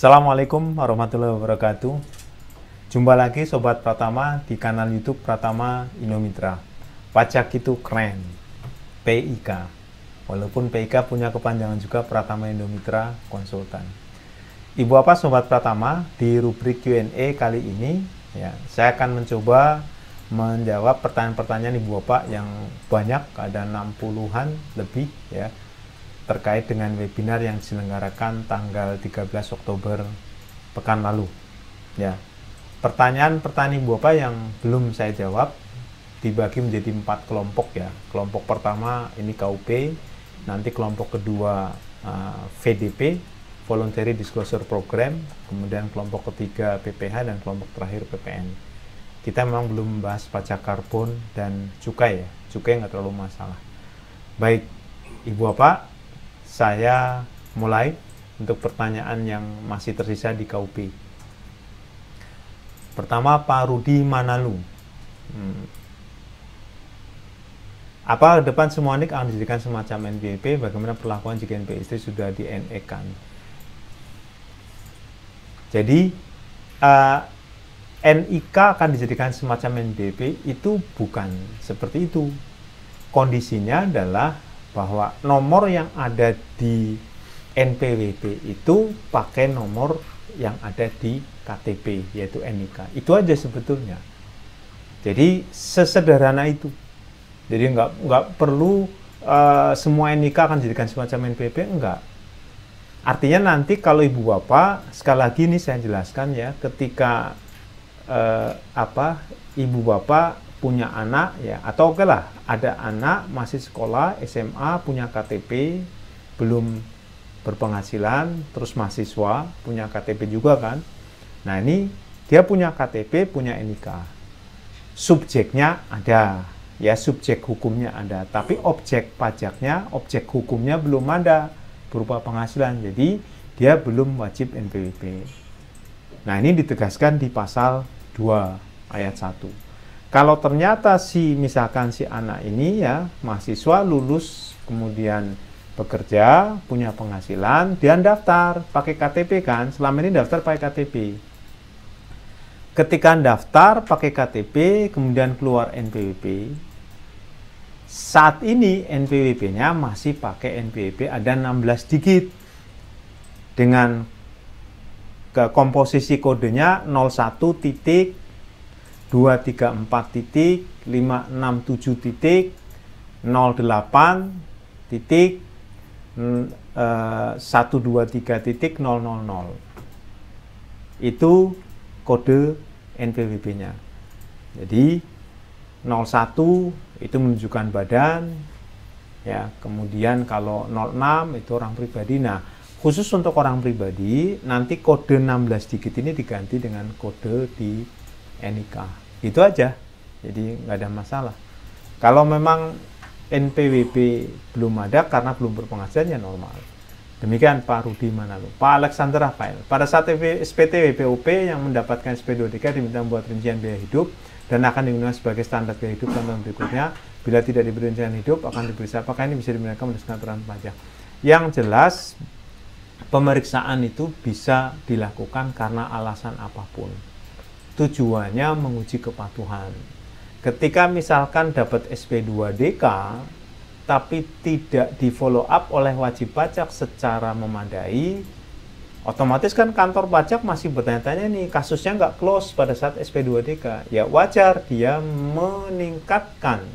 Assalamualaikum warahmatullahi wabarakatuh. Jumpa lagi Sobat Pratama di kanal YouTube Pratama Indomitra. Pajak itu keren. PIK. Walaupun PIK punya kepanjangan juga Pratama Indomitra Konsultan. Ibu Bapak Sobat Pratama, di rubrik Q&A kali ini ya, saya akan mencoba menjawab pertanyaan-pertanyaan Ibu Bapak yang banyak, ada 60-an lebih ya, terkait dengan webinar yang diselenggarakan tanggal 13 Oktober pekan lalu. Ya, pertanyaan-pertanyaan Ibu Bapak yang belum saya jawab dibagi menjadi 4 kelompok ya. Kelompok pertama ini KUP, nanti kelompok kedua VDP, Voluntary Disclosure Program, kemudian kelompok ketiga PPH, dan kelompok terakhir PPN. Kita memang belum membahas pajak karbon dan cukai ya. Cukai nggak terlalu masalah. Baik, Ibu Bapak, saya mulai untuk pertanyaan yang masih tersisa di KUP. Pertama, Pak Rudi Manalu. Apa ke depan semua NIK akan dijadikan semacam NPWP? Bagaimana perlakuan jika NPWP istri sudah di NE kan? Jadi NIK akan dijadikan semacam NPWP itu bukan seperti itu. Kondisinya adalah bahwa nomor yang ada di NPWP itu pakai nomor yang ada di KTP, yaitu NIK. Itu aja sebetulnya. Jadi sesederhana itu. Jadi nggak perlu semua NIK akan dijadikan semacam NPWP, enggak. Artinya nanti kalau Ibu Bapak, sekali lagi ini saya jelaskan ya, ketika Ibu Bapak punya anak ya, atau oke lah, ada anak masih sekolah SMA, punya KTP, belum berpenghasilan, terus mahasiswa, punya KTP juga kan. Nah ini dia punya KTP, punya NIK. Subjeknya ada, ya subjek hukumnya ada, tapi objek pajaknya, objek hukumnya belum ada berupa penghasilan, jadi dia belum wajib NPWP. Nah ini ditegaskan di pasal 2 ayat 1. Kalau ternyata misalkan si anak ini ya mahasiswa lulus kemudian bekerja punya penghasilan, dia daftar pakai KTP kan, selama ini daftar pakai KTP. Ketika daftar pakai KTP kemudian keluar NPWP, saat ini NPWP-nya masih pakai NPWP ada 16 digit dengan komposisi kodenya 01 titik 234 titik 567 titik 08 titik 123 titik 000. Itu kode NPWP-nya. Jadi 01 itu menunjukkan badan ya, kemudian kalau 06 itu orang pribadi. Nah, khusus untuk orang pribadi nanti kode 16 digit ini diganti dengan kode di NIK. Itu aja. Jadi nggak ada masalah. Kalau memang NPWP belum ada karena belum berpenghasilan ya normal. Demikian Pak Rudi Manalu. Pak Alexander Rafael, pada saat SPT WPOP yang mendapatkan SP2DK diminta membuat rincian biaya hidup dan akan digunakan sebagai standar biaya hidup tahun berikutnya. Bila tidak diberi rincian hidup akan diperiksa apakah ini bisa digunakan berdasarkan aturan pajak. Yang jelas pemeriksaan itu bisa dilakukan karena alasan apapun. Tujuannya menguji kepatuhan. Ketika misalkan dapat SP2DK tapi tidak di follow up oleh wajib pajak secara memadai, otomatis kan kantor pajak masih bertanya-tanya nih, kasusnya nggak close pada saat SP2DK. Ya wajar dia meningkatkan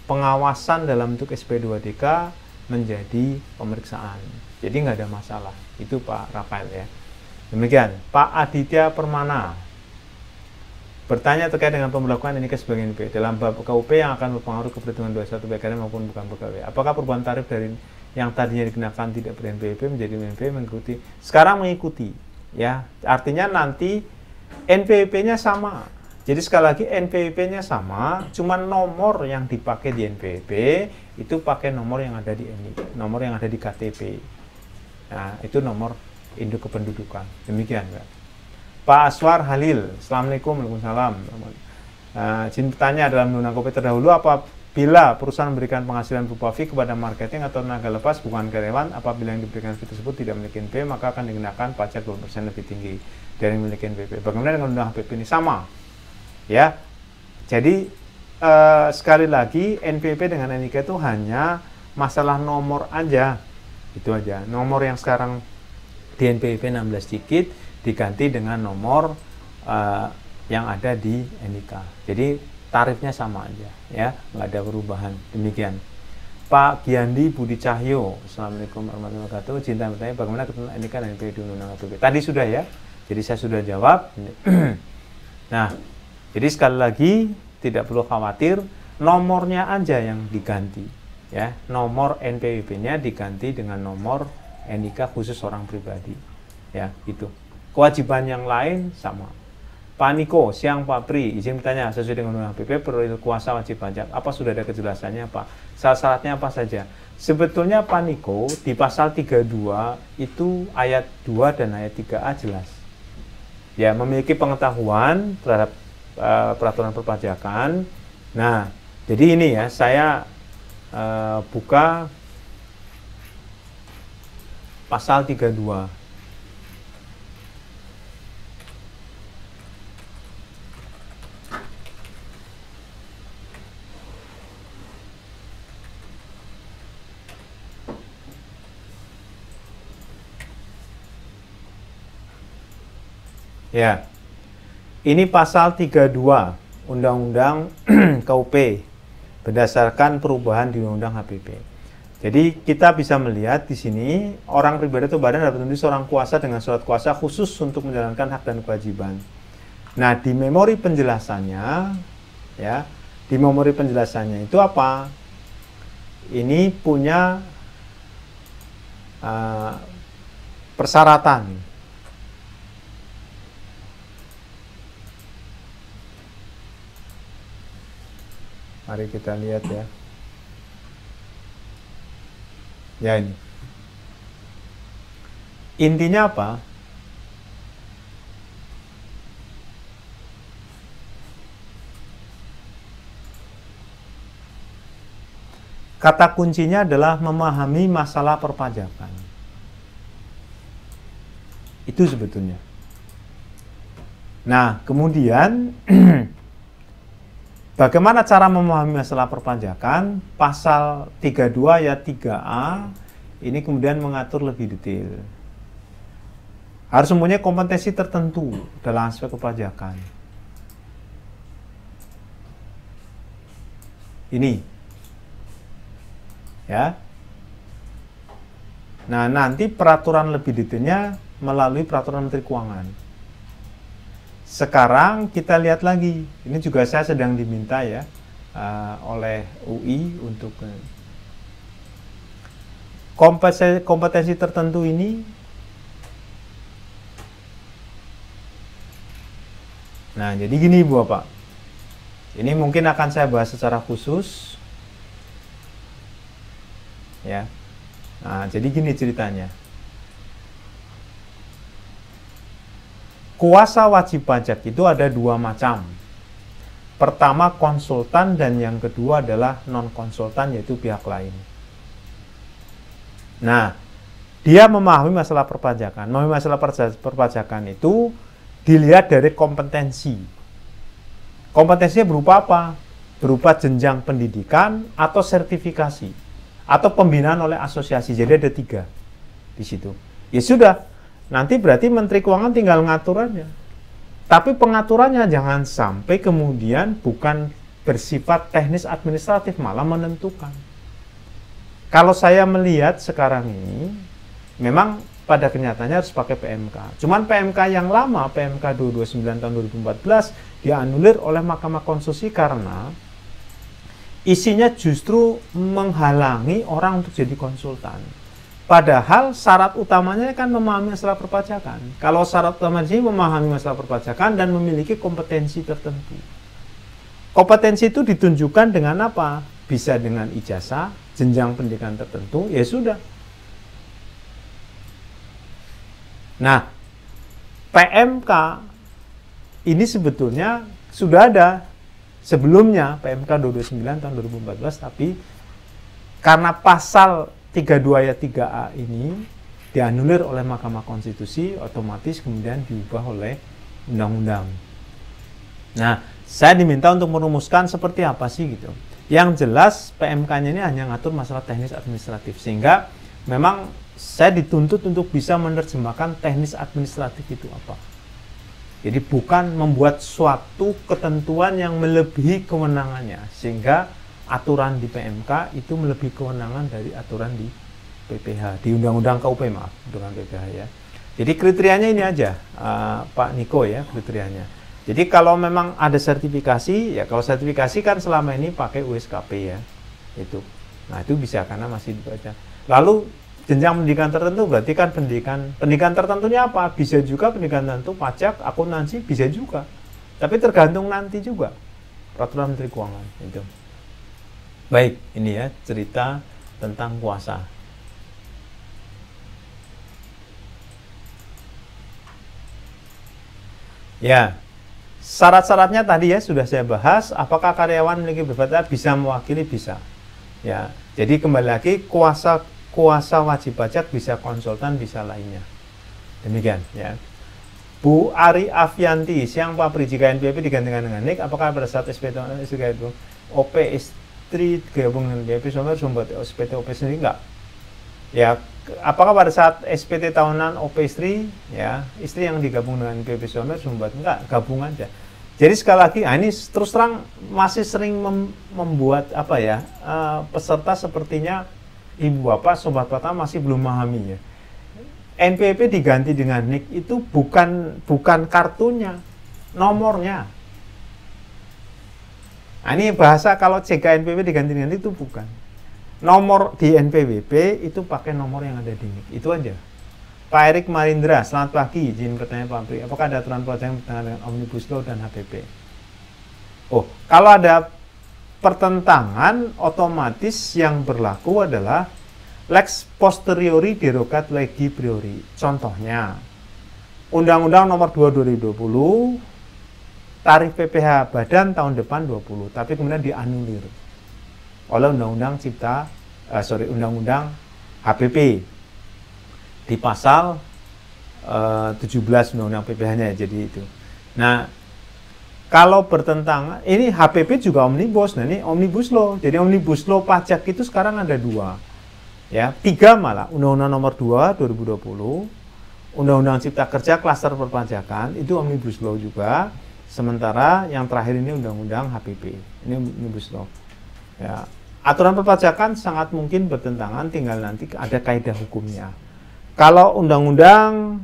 pengawasan dalam bentuk SP2DK menjadi pemeriksaan. Jadi nggak ada masalah. Itu Pak Rafael ya. Demikian Pak Aditya Permana bertanya terkait dengan pemberlakuan NIK sebagai NP dalam bab KUP yang akan berpengaruh ke perhitungan 21 PKN maupun bukan pegawai. Apakah perubahan tarif dari yang tadinya dikenakan tidak ber-NPWP menjadi NPWP mengikuti? Sekarang mengikuti ya. Artinya nanti NPWP-nya sama. Jadi sekali lagi NPWP-nya sama, cuman nomor yang dipakai di NPWP itu pakai nomor yang ada di NIK, nomor yang ada di KTP. Nah, itu nomor induk kependudukan. Demikian, Pak. Pak Aswar Halil, Assalamualaikum, Waalaikumsalam. Izin bertanya, dalam undang KUP terdahulu apa bila perusahaan memberikan penghasilan berupa fee kepada marketing atau tenaga lepas bukan karyawan, apabila yang diberikan fee tersebut tidak memiliki NPWP, maka akan dikenakan pajak 20% lebih tinggi dari memiliki NPWP. Bagaimana dengan undang HPP ini? Sama, ya. Jadi sekali lagi NPWP dengan NIK itu hanya masalah nomor aja, itu aja. Nomor yang sekarang di NPWP 16 digit diganti dengan nomor yang ada di NIK. Jadi tarifnya sama aja, ya, nggak ada perubahan. Demikian. Pak Giandi Budi Cahyo, Assalamualaikum warahmatullahi wabarakatuh. Cinta bertanya bagaimana ketentuan NIK dan NPWP di Undang-Undang HPP. Tadi sudah ya, jadi saya sudah jawab. Nah, jadi sekali lagi tidak perlu khawatir, nomornya aja yang diganti, ya. Nomor NPWP-nya diganti dengan nomor NIK khusus orang pribadi, ya, itu. Kewajiban yang lain sama. Pak Niko, siang Pak Pri, izin bertanya, sesuai dengan Undang-Undang HPP, periode kuasa wajib pajak, apa sudah ada kejelasannya Pak? Syarat-syaratnya apa saja? Sebetulnya Pak Niko, di pasal 32 itu ayat 2 dan ayat 3A jelas. Ya, memiliki pengetahuan terhadap peraturan perpajakan. Nah, jadi ini ya, saya buka pasal 32. Ya, ini pasal 32 Undang-Undang KUP berdasarkan perubahan di Undang-Undang HPP. Jadi kita bisa melihat di sini orang pribadi atau badan dapat menulis seorang kuasa dengan surat kuasa khusus untuk menjalankan hak dan kewajiban. Nah, di memori penjelasannya, ya, di memori penjelasannya itu apa? Ini punya persyaratan. Mari kita lihat ya. Ya, ini. Intinya apa? Kata kuncinya adalah memahami masalah perpajakan. Itu sebetulnya. Nah, kemudian bagaimana cara memahami masalah perpajakan? Pasal 32 ayat 3A ini kemudian mengatur lebih detail. Harus mempunyai kompetensi tertentu dalam aspek perpajakan. Ini. Ya. Nah, nanti peraturan lebih detailnya melalui peraturan Menteri Keuangan. Sekarang kita lihat lagi, ini juga saya sedang diminta ya oleh UI untuk kompetensi tertentu ini. Nah, jadi gini Bapak, ini mungkin akan saya bahas secara khusus, ya. Nah, jadi gini ceritanya. Kuasa wajib pajak itu ada dua macam. Pertama konsultan dan yang kedua adalah non-konsultan, yaitu pihak lain. Nah, dia memahami masalah perpajakan. Memahami masalah perpajakan itu dilihat dari kompetensi. Kompetensinya berupa apa? Berupa jenjang pendidikan atau sertifikasi atau pembinaan oleh asosiasi. Jadi ada 3 di situ. Ya sudah. Nanti berarti Menteri Keuangan tinggal ngaturannya. Tapi pengaturannya jangan sampai kemudian bukan bersifat teknis administratif, malah menentukan. Kalau saya melihat sekarang ini, memang pada kenyataannya harus pakai PMK. Cuman PMK yang lama, PMK 229 tahun 2014, dianulir oleh Mahkamah Konstitusi karena isinya justru menghalangi orang untuk jadi konsultan. Padahal syarat utamanya kan memahami masalah perpajakan. Kalau syarat utamanya memahami masalah perpajakan dan memiliki kompetensi tertentu. Kompetensi itu ditunjukkan dengan apa? Bisa dengan ijazah, jenjang pendidikan tertentu, ya sudah. Nah, PMK ini sebetulnya sudah ada sebelumnya PMK 229 tahun 2014, tapi karena pasal 32 ayat 3A ini dianulir oleh Mahkamah Konstitusi, otomatis kemudian diubah oleh undang-undang. Nah, saya diminta untuk merumuskan seperti apa sih gitu. Yang jelas PMK-nya ini hanya ngatur masalah teknis administratif, sehingga memang saya dituntut untuk bisa menerjemahkan teknis administratif itu apa. Jadi bukan membuat suatu ketentuan yang melebihi kewenangannya, sehingga aturan di PMK itu melebihi kewenangan dari aturan di PPH, di Undang-Undang KUP, maaf, dengan PPH ya. Jadi kriterianya ini aja, Pak Niko ya, kriterianya. Jadi kalau memang ada sertifikasi, ya kalau sertifikasi kan selama ini pakai USKP ya, itu. Nah itu bisa karena masih dibaca. Lalu jenjang pendidikan tertentu berarti kan pendidikan tertentunya apa? Bisa juga pendidikan tertentu, pajak, akuntansi, bisa juga. Tapi tergantung nanti juga peraturan Menteri Keuangan itu. Baik, ini ya cerita tentang kuasa. Ya, syarat-syaratnya tadi ya sudah saya bahas. Apakah karyawan memiliki beban bisa mewakili? Bisa. Ya, jadi kembali lagi kuasa wajib pajak bisa konsultan, bisa lainnya. Demikian ya. Bu Ari Afianti, siang Pak Pri, jika NPWP digantikan dengan NIK, apakah pada saat SPT itu OP istri gabung dengan NPWP suami harus membuat SPT OP sendiri? Enggak. Ya, apakah pada saat SPT tahunan OP istri, ya istri yang digabung dengan NPWP suami harus membuat? Enggak, gabung aja. Jadi sekali lagi, ini terus terang masih sering membuat apa ya, peserta sepertinya ibu bapak, sobat pertama masih belum memahami ya. NPWP diganti dengan NIK itu bukan kartunya, nomornya. Nah, ini bahasa kalau CK NPWP diganti dengan NIK itu bukan. Nomor di NPWP itu pakai nomor yang ada di NIK, itu aja. Pak Erik Marindra, selamat pagi, izin bertanya Pak Pri, apakah ada aturan pelajaran yang bertentangan dengan Omnibus Law dan HPP? Oh, kalau ada pertentangan, otomatis yang berlaku adalah lex posteriori derogat legi priori. Contohnya, Undang-Undang Nomor 2 2020, tarif PPh badan tahun depan 20, tapi kemudian dianulir oleh Undang-Undang Undang-Undang HPP di pasal 17 Undang-Undang PPh-nya, jadi itu. Nah, kalau bertentangan, ini HPP juga omnibus, nah ini omnibus law. Jadi omnibus law pajak itu sekarang ada 2. Ya, 3 malah. Undang-Undang Nomor 2 2020, Undang-Undang Cipta Kerja klaster perpajakan, itu omnibus law juga. Sementara yang terakhir ini Undang-Undang HPP. Ini omnibus law. Ya, aturan perpajakan sangat mungkin bertentangan, tinggal nanti ada kaidah hukumnya. Kalau undang-undang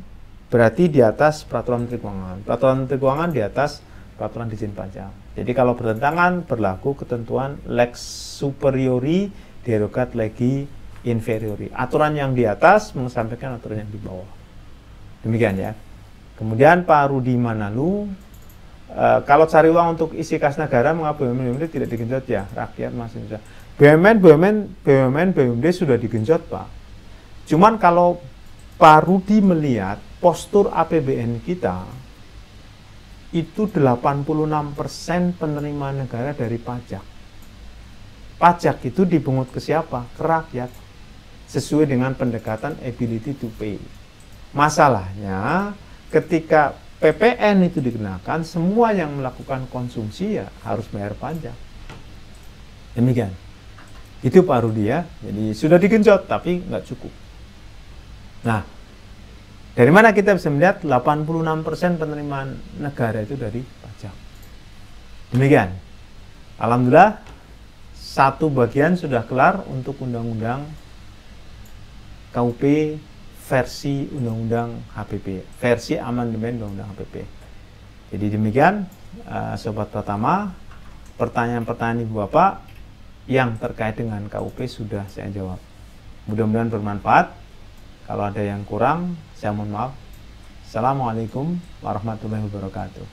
berarti di atas peraturan Menteri Keuangan. Peraturan Menteri Keuangan di atas peraturan Dirjen Pajak. Jadi kalau bertentangan berlaku ketentuan lex superiori derogat legi inferiori. Aturan yang di atas mengesampingkan aturan yang di bawah. Demikian ya. Kemudian Pak Rudi Manalu, kalau cari uang untuk isi kas negara, mengapa BUMD tidak digenjot ya? Rakyat masih bisa. BUMD sudah digenjot Pak. Cuman kalau Pak Rudi melihat postur APBN kita, itu 86% penerimaan negara dari pajak. Pajak itu dipungut ke siapa? Ke rakyat. Sesuai dengan pendekatan ability to pay. Masalahnya, ketika PPN itu dikenakan, semua yang melakukan konsumsi ya harus bayar pajak. Demikian. Itu Pak Rudi ya. Jadi sudah digenjot, tapi nggak cukup. Nah, dari mana kita bisa melihat 86% penerimaan negara itu dari pajak. Demikian. Alhamdulillah, satu bagian sudah kelar untuk undang-undang KUP versi undang-undang HPP, versi amandemen undang-undang HPP. Jadi demikian, Sobat Pratama, pertanyaan-pertanyaan Ibu Bapak yang terkait dengan KUP sudah saya jawab. Mudah-mudahan bermanfaat. Kalau ada yang kurang, saya mohon maaf. Assalamualaikum warahmatullahi wabarakatuh.